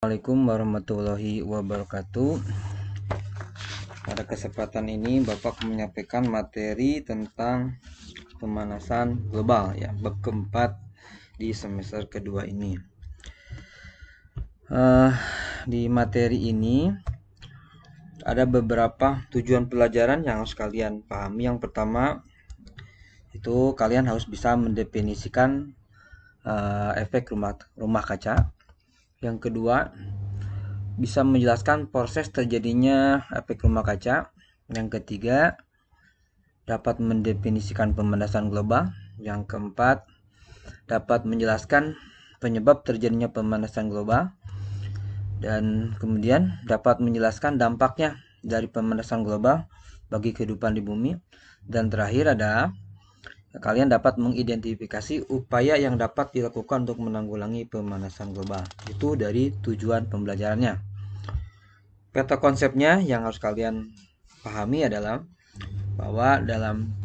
Assalamualaikum warahmatullahi wabarakatuh. Pada kesempatan ini Bapak menyampaikan materi tentang pemanasan global ya, bab keempat di semester kedua ini. Di materi ini ada beberapa tujuan pelajaran yang harus kalian pahami. Yang pertama itu kalian harus bisa mendefinisikan efek rumah kaca. Yang kedua, bisa menjelaskan proses terjadinya efek rumah kaca. Yang ketiga, dapat mendefinisikan pemanasan global. Yang keempat, dapat menjelaskan penyebab terjadinya pemanasan global. Dan kemudian dapat menjelaskan dampaknya dari pemanasan global bagi kehidupan di bumi. Dan terakhir ada kalian dapat mengidentifikasi upaya yang dapat dilakukan untuk menanggulangi pemanasan global. Itu dari tujuan pembelajarannya. Peta konsepnya yang harus kalian pahami adalah bahwa dalam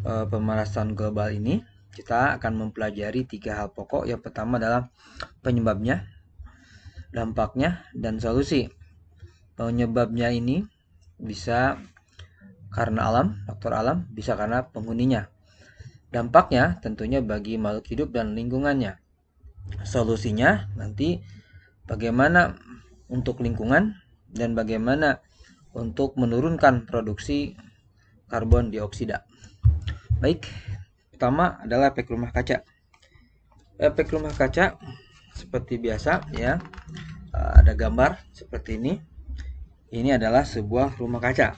pemanasan global ini kita akan mempelajari 3 hal pokok. Yang pertama adalah penyebabnya, dampaknya, dan solusi. Penyebabnya ini bisa karena alam, faktor alam, bisa karena penghuninya. Dampaknya tentunya bagi makhluk hidup dan lingkungannya. Solusinya nanti bagaimana untuk lingkungan dan bagaimana untuk menurunkan produksi karbon dioksida. Baik, pertama adalah efek rumah kaca. Efek rumah kaca seperti biasa ya, ada gambar seperti ini. Ini adalah sebuah rumah kaca.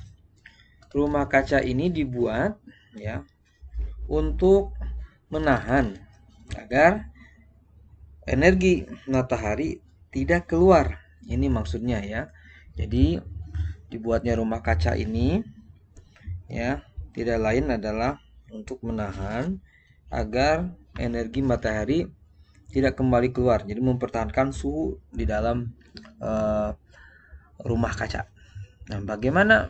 Rumah kaca ini dibuat ya untuk menahan agar energi matahari tidak keluar. Ini maksudnya ya. Jadi dibuatnya rumah kaca ini ya tidak lain adalah untuk menahan agar energi matahari tidak kembali keluar. Jadi mempertahankan suhu di dalam rumah kaca. Nah, bagaimana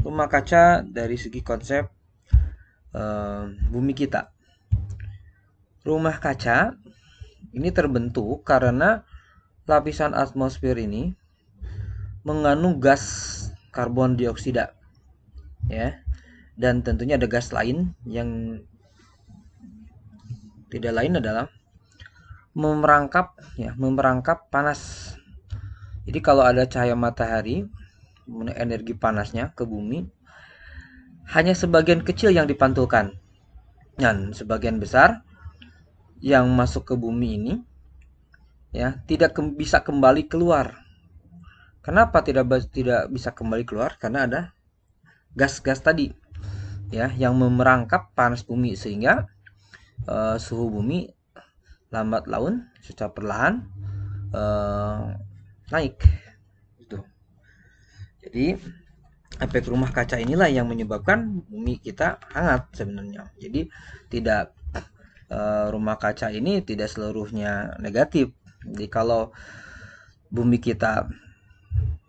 rumah kaca dari segi konsep bumi kita? Rumah kaca ini terbentuk karena lapisan atmosfer ini mengandung gas karbon dioksida ya, dan tentunya ada gas lain yang tidak lain adalah memerangkap panas. Jadi kalau ada cahaya matahari, energi panasnya ke bumi, hanya sebagian kecil yang dipantulkan, dan sebagian besar yang masuk ke bumi ini ya tidak bisa kembali keluar. Kenapa tidak bisa kembali keluar? Karena ada gas-gas tadi ya yang memerangkap panas bumi, sehingga suhu bumi lambat laun secara perlahan naik gitu. Jadi efek rumah kaca inilah yang menyebabkan bumi kita hangat sebenarnya. Jadi tidak rumah kaca ini tidak seluruhnya negatif. Jadi kalau bumi kita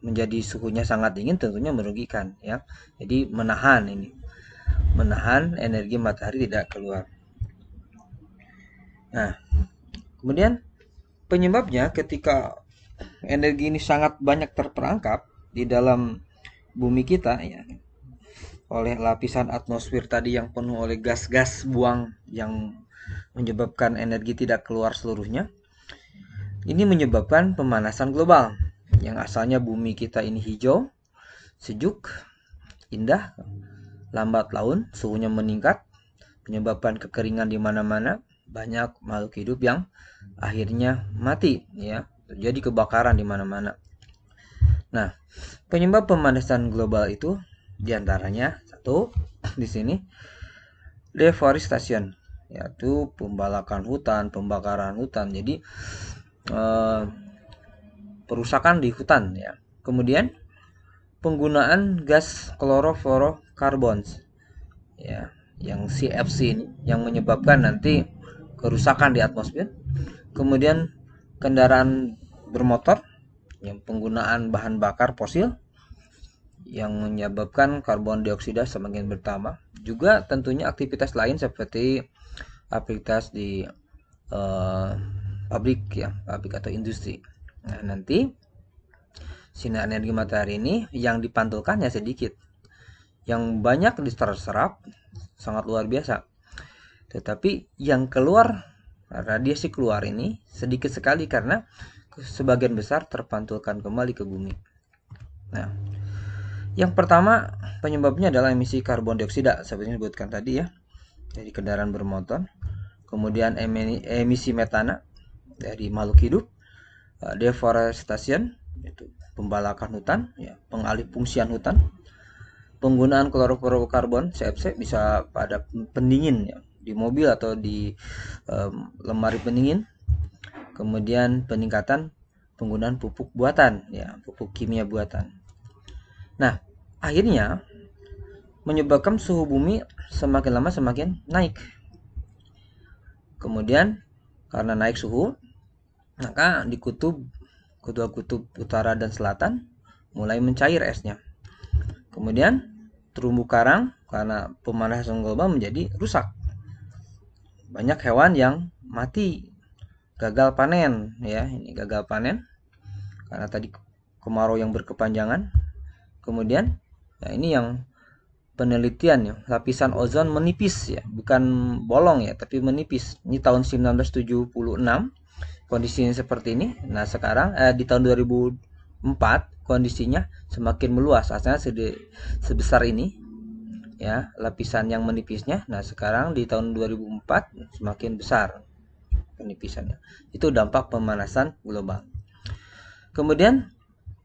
menjadi suhunya sangat dingin tentunya merugikan ya. Jadi menahan energi matahari tidak keluar. Nah, kemudian penyebabnya ketika energi ini sangat banyak terperangkap di dalam bumi kita ya, oleh lapisan atmosfer tadi yang penuh oleh gas-gas buang yang menyebabkan energi tidak keluar seluruhnya. Ini menyebabkan pemanasan global. Yang asalnya bumi kita ini hijau, sejuk, indah, lambat laun suhunya meningkat, menyebabkan kekeringan di mana-mana, banyak makhluk hidup yang akhirnya mati ya, terjadi kebakaran di mana-mana. Nah, penyebab pemanasan global itu diantaranya satu di sini deforestation, yaitu pembakaran hutan. Jadi perusakan di hutan ya. Kemudian penggunaan gas chlorofluorokarbon ya, yang CFC ini yang menyebabkan nanti kerusakan di atmosfer. Kemudian kendaraan bermotor yang penggunaan bahan bakar fosil yang menyebabkan karbon dioksida semakin bertambah. Juga tentunya aktivitas lain seperti aktivitas di pabrik atau industri. Nah, nanti sinar energi matahari ini yang dipantulkan ya sedikit. Yang banyak terserap sangat luar biasa. Tetapi yang keluar, radiasi keluar ini sedikit sekali karena sebagian besar terpantulkan kembali ke bumi. Nah, yang pertama penyebabnya adalah emisi karbon dioksida seperti yang disebutkan tadi ya, dari kendaraan bermotor. Kemudian emisi metana dari makhluk hidup, deforestation itu pembalakan hutan, ya, pengalihfungsian hutan, penggunaan klorofluorokarbon CFC bisa pada pendingin ya, di mobil atau di lemari pendingin. Kemudian peningkatan penggunaan pupuk buatan ya, pupuk kimia buatan. Nah, akhirnya menyebabkan suhu bumi semakin lama semakin naik. Kemudian karena naik suhu, maka di kedua kutub utara dan selatan mulai mencair esnya. Kemudian terumbu karang karena pemanasan global menjadi rusak. Banyak hewan yang mati, gagal panen ya, ini gagal panen karena tadi kemarau yang berkepanjangan. Kemudian ya ini yang penelitian ya, lapisan ozon menipis ya, bukan bolong ya, tapi menipis. Ini tahun 1976 kondisinya seperti ini. Nah, sekarang di tahun 2004 kondisinya semakin meluas, asalnya sebesar ini ya, lapisan yang menipisnya. Nah, sekarang di tahun 2004 semakin besar penipisannya. Itu dampak pemanasan global. Kemudian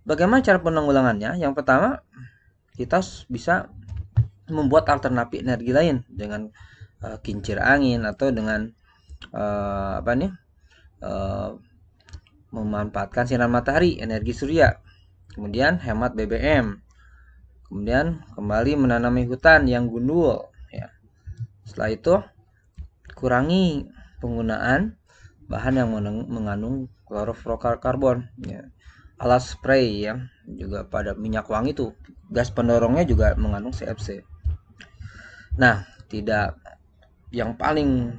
bagaimana cara penanggulangannya? Yang pertama, kita bisa membuat alternatif energi lain dengan kincir angin atau dengan memanfaatkan sinar matahari, energi surya. Kemudian hemat BBM. Kemudian kembali menanami hutan yang gundul ya. Setelah itu kurangi penggunaan bahan yang mengandung klorofluorokarbon ya. Alat spray ya, juga pada minyak wangi itu gas pendorongnya juga mengandung CFC. Nah, yang paling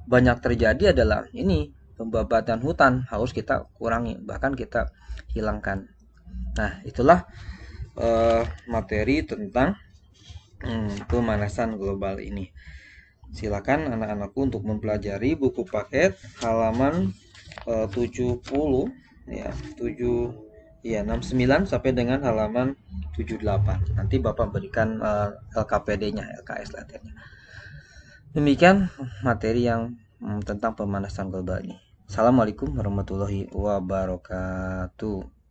banyak terjadi adalah ini, pembabatan hutan harus kita kurangi, bahkan kita hilangkan. Nah, itulah materi tentang pemanasan global ini. Silakan anak-anakku untuk mempelajari buku paket halaman 70 ya, 69 sampai dengan halaman 78. Nanti Bapak berikan LKPD-nya, LKS latihannya. Demikian materi yang tentang pemanasan global ini. Assalamualaikum warahmatullahi wabarakatuh.